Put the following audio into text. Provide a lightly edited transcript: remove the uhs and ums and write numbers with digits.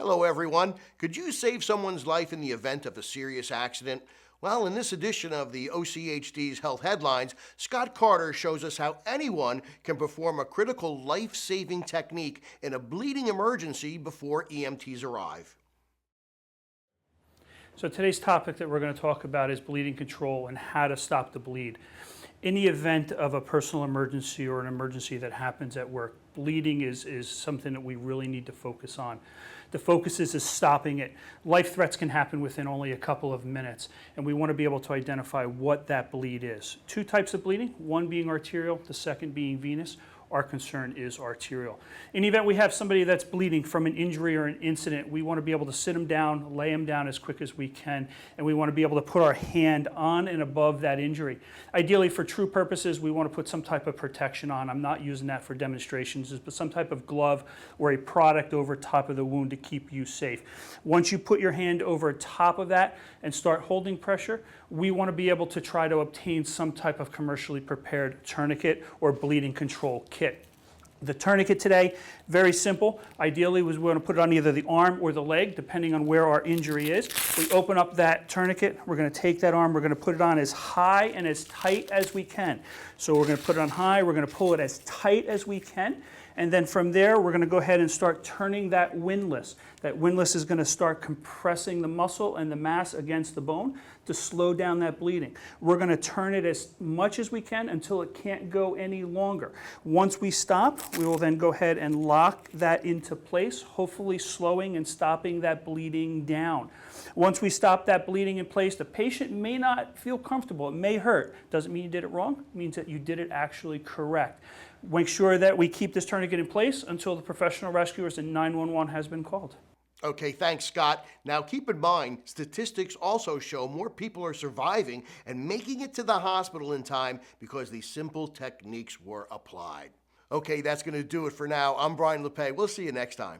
Hello, everyone. Could you save someone's life in the event of a serious accident? Well, in this edition of the OCHD's Health Headlines, Scott Carter shows us how anyone can perform a critical life saving technique in a bleeding emergency before EMTs arrive. So today's topic that we're going to talk about is bleeding control and how to stop the bleed. In the event of a personal emergency or an emergency that happens at work, bleeding is something that we really need to focus on. The focus is stopping it. Life threats can happen within only a couple of minutes, and we want to be able to identify what that bleed is. Two types of bleeding, one being arterial, the second being venous. Our concern is arterial. In the event we have somebody that's bleeding from an injury or an incident, we want to be able to sit them down, lay them down as quick as we can, and we want to be able to put our hand on and above that injury. Ideally, for true purposes, we want to put some type of protection on. I'm not using that for demonstrations, but some type of glove or a product over top of the wound to keep you safe. Once you put your hand over top of that and start holding pressure, we want to be able to try to obtain some type of commercially prepared tourniquet or bleeding control kit. The tourniquet today, very simple. Ideally, we want to put it on either the arm or the leg, depending on where our injury is. We open up that tourniquet. We're going to take that arm. We're going to put it on as high and as tight as we can. So we're going to put it on high. We're going to pull it as tight as we can. And then from there, we're going to go ahead and start turning that windlass. That windlass is going to start compressing the muscle and the mass against the bone to slow down that bleeding. We're going to turn it as much as we can until it can't go any longer. Once we stop, we will then go ahead and lock that into place, hopefully slowing and stopping that bleeding down. Once we stop that bleeding in place, the patient may not feel comfortable. It may hurt. Doesn't mean you did it wrong. It means that you did it actually correct. Make sure that we keep this tourniquet in place until the professional rescuers and 911 has been called. Okay, thanks, Scott. Now, keep in mind, statistics also show more people are surviving and making it to the hospital in time because these simple techniques were applied. Okay, that's going to do it for now. I'm Brian LePay. We'll see you next time.